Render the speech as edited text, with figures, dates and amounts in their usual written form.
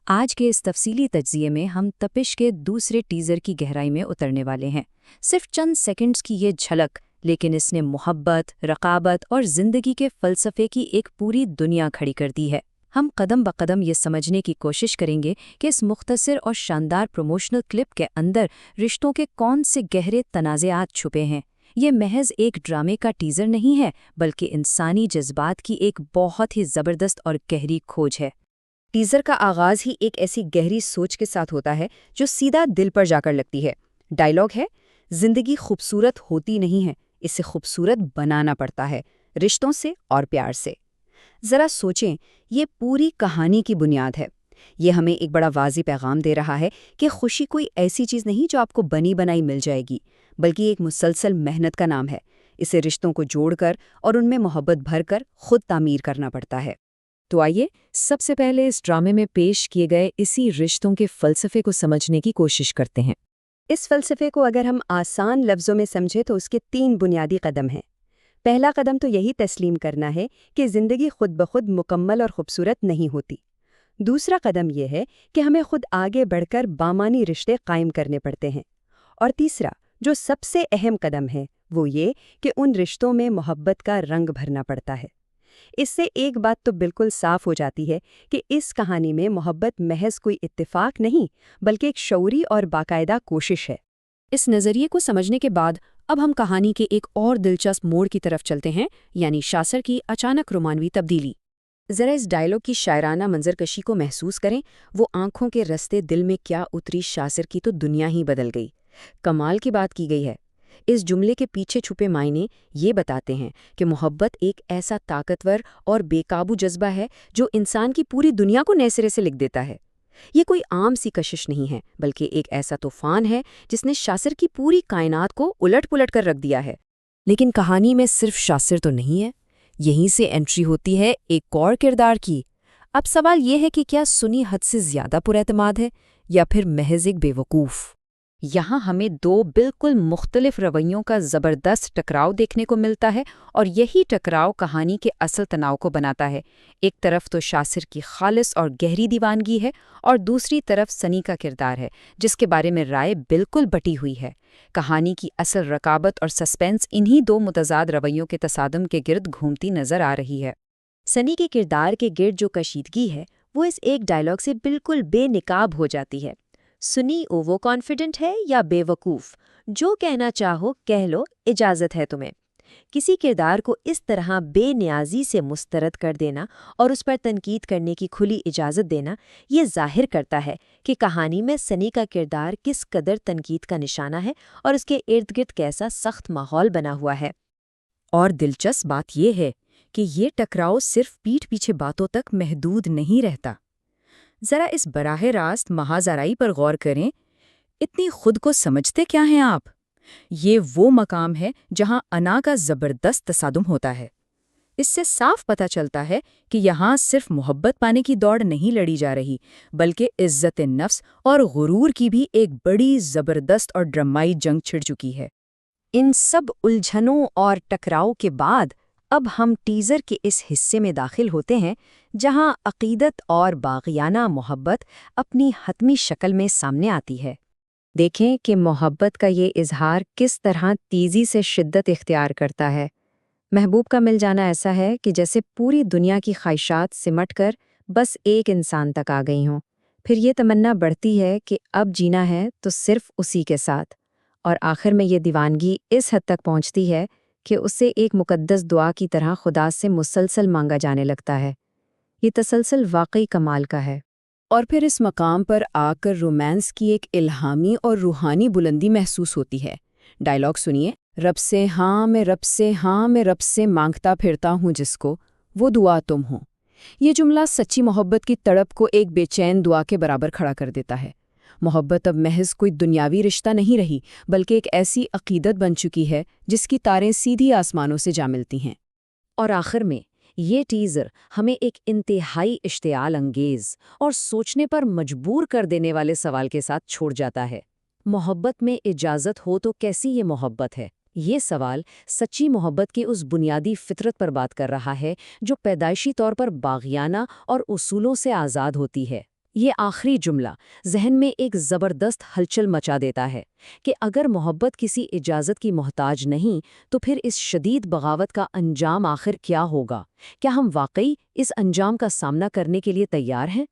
آج کے اس تفصیلی تجزیے میں ہم تپش کے دوسرے ٹیزر کی گہرائی میں اترنے والے ہیں۔ صرف چند سیکنڈز کی یہ جھلک، لیکن اس نے محبت، رقابت اور زندگی کے فلسفے کی ایک پوری دنیا کھڑی کر دی ہے۔ ہم قدم بقدم یہ سمجھنے کی کوشش کریں گے کہ اس مختصر اور شاندار پروموشنل کلپ کے اندر رشتوں کے کون سے گہرے تنازعات چھپے ہیں۔ یہ محض ایک ڈرامے کا ٹیزر نہیں ہے، بلکہ انسانی جذبات کی ایک بہت ہی زبردست اور گہری کھوج ہے۔ ٹیزر کا آغاز ہی ایک ایسی گہری سوچ کے ساتھ ہوتا ہے جو سیدھا دل پر جا کر لگتی ہے۔ ڈائیلاگ ہے، زندگی خوبصورت ہوتی نہیں ہے، اسے خوبصورت بنانا پڑتا ہے، رشتوں سے اور پیار سے۔ ذرا سوچیں، یہ پوری کہانی کی بنیاد ہے۔ یہ ہمیں ایک بڑا واضح پیغام دے رہا ہے کہ خوشی کوئی ایسی چیز نہیں جو آپ کو بنی بنائی مل جائے گی، بلکہ ایک مسلسل محنت کا نام ہے۔ اسے رشتوں کو جوڑ کر اور ان میں محبت بھر کر خود تعمیر کرنا پڑتا ہے۔ تو آئیے سب سے پہلے اس ڈرامے میں پیش کیے گئے اسی رشتوں کے فلسفے کو سمجھنے کی کوشش کرتے ہیں۔ اس فلسفے کو اگر ہم آسان لفظوں میں سمجھیں تو اس کے 3 بنیادی قدم ہیں۔ پہلا قدم تو یہی تسلیم کرنا ہے کہ زندگی خود بخود مکمل اور خوبصورت نہیں ہوتی۔ دوسرا قدم یہ ہے کہ ہمیں خود آگے بڑھ کر بامانی رشتے قائم کرنے پڑتے ہیں۔ اور تیسرا، جو سب سے اہم قدم ہے، وہ یہ کہ ان رشتوں میں محبت کا رنگ بھرنا پڑتا ہے۔ اس سے ایک بات تو بالکل صاف ہو جاتی ہے کہ اس کہانی میں محبت محض کوئی اتفاق نہیں، بلکہ ایک شعوری اور باقاعدہ کوشش ہے۔ اس نظریے کو سمجھنے کے بعد اب ہم کہانی کے ایک اور دلچسپ موڑ کی طرف چلتے ہیں، یعنی شاسر کی اچانک رومانوی تبدیلی۔ ذرا اس ڈائیلاگ کی شاعرانہ منظرکشی کو محسوس کریں۔ وہ آنکھوں کے رستے دل میں کیا اتری، شاسر کی تو دنیا ہی بدل گئی۔ کمال کی بات کی گئی ہے۔ اس جملے کے پیچھے چھپے معنی یہ بتاتے ہیں کہ محبت ایک ایسا طاقتور اور بے قابو جذبہ ہے جو انسان کی پوری دنیا کو نئے سرے سے لکھ دیتا ہے۔ یہ کوئی عام سی کشش نہیں ہے، بلکہ ایک ایسا طوفان ہے جس نے شاسر کی پوری کائنات کو الٹ پلٹ کر رکھ دیا ہے۔ لیکن کہانی میں صرف شاسر تو نہیں ہے، یہیں سے انٹری ہوتی ہے ایک اور کردار کی۔ اب سوال یہ ہے کہ کیا سنی حد سے زیادہ پر اعتماد ہے یا پھر محض ایک بے وقوف؟ یہاں ہمیں 2 بالکل مختلف رویوں کا زبردست ٹکراؤ دیکھنے کو ملتا ہے، اور یہی ٹکراؤ کہانی کے اصل تناؤ کو بناتا ہے۔ ایک طرف تو شاسر کی خالص اور گہری دیوانگی ہے، اور دوسری طرف سنی کا کردار ہے جس کے بارے میں رائے بالکل بٹی ہوئی ہے۔ کہانی کی اصل رکابت اور سسپینس انہی 2 متضاد رویوں کے تصادم کے گرد گھومتی نظر آ رہی ہے۔ سنی کے کردار کے گرد جو کشیدگی ہے، وہ اس ایک ڈائیلاگ سے بالکل بے نقاب ہو جاتی ہے۔ سنی اوور کانفیڈنٹ ہے یا بے وقوف، جو کہنا چاہو کہہ لو، اجازت ہے تمہیں۔ کسی کردار کو اس طرح بے نیازی سے مسترد کر دینا اور اس پر تنقید کرنے کی کھلی اجازت دینا، یہ ظاہر کرتا ہے کہ کہانی میں سنی کا کردار کس قدر تنقید کا نشانہ ہے اور اس کے ارد گرد کیسا سخت ماحول بنا ہوا ہے۔ اور دلچسپ بات یہ ہے کہ یہ ٹکراؤ صرف پیٹھ پیچھے باتوں تک محدود نہیں رہتا۔ ذرا اس براہ راست محاذ پر غور کریں۔ اتنی خود کو سمجھتے کیا ہیں آپ؟ یہ وہ مقام ہے جہاں انا کا زبردست تصادم ہوتا ہے۔ اس سے صاف پتہ چلتا ہے کہ یہاں صرف محبت پانے کی دوڑ نہیں لڑی جا رہی، بلکہ عزت نفس اور غرور کی بھی ایک بڑی زبردست اور ڈرامائی جنگ چھڑ چکی ہے۔ ان سب الجھنوں اور ٹکراؤ کے بعد اب ہم ٹیزر کے اس حصے میں داخل ہوتے ہیں جہاں عقیدت اور باغیانہ محبت اپنی حتمی شکل میں سامنے آتی ہے۔ دیکھیں کہ محبت کا یہ اظہار کس طرح تیزی سے شدت اختیار کرتا ہے۔ محبوب کا مل جانا ایسا ہے کہ جیسے پوری دنیا کی خواہشات سمٹ کر بس ایک انسان تک آ گئی ہوں۔ پھر یہ تمنا بڑھتی ہے کہ اب جینا ہے تو صرف اسی کے ساتھ، اور آخر میں یہ دیوانگی اس حد تک پہنچتی ہے کہ اسے ایک مقدس دعا کی طرح خدا سے مسلسل مانگا جانے لگتا ہے۔ یہ تسلسل واقعی کمال کا ہے۔ اور پھر اس مقام پر آ کر رومانس کی ایک الہامی اور روحانی بلندی محسوس ہوتی ہے۔ ڈائیلاگ سنیے، رب سے ہاں میں رب سے ہاں میں رب سے مانگتا پھرتا ہوں جس کو، وہ دعا تم ہو۔ یہ جملہ سچی محبت کی تڑپ کو ایک بے چین دعا کے برابر کھڑا کر دیتا ہے۔ محبت اب محض کوئی دنیاوی رشتہ نہیں رہی، بلکہ ایک ایسی عقیدت بن چکی ہے جس کی تاریں سیدھی آسمانوں سے جا ملتی ہیں۔ اور آخر میں یہ ٹیزر ہمیں ایک انتہائی اشتعال انگیز اور سوچنے پر مجبور کر دینے والے سوال کے ساتھ چھوڑ جاتا ہے۔ محبت میں اجازت ہو تو کیسی یہ محبت ہے؟ یہ سوال سچی محبت کی اس بنیادی فطرت پر بات کر رہا ہے جو پیدائشی طور پر باغیانہ اور اصولوں سے آزاد ہوتی ہے۔ یہ آخری جملہ ذہن میں ایک زبردست ہلچل مچا دیتا ہے کہ اگر محبت کسی اجازت کی محتاج نہیں تو پھر اس شدید بغاوت کا انجام آخر کیا ہوگا؟ کیا ہم واقعی اس انجام کا سامنا کرنے کے لیے تیار ہیں؟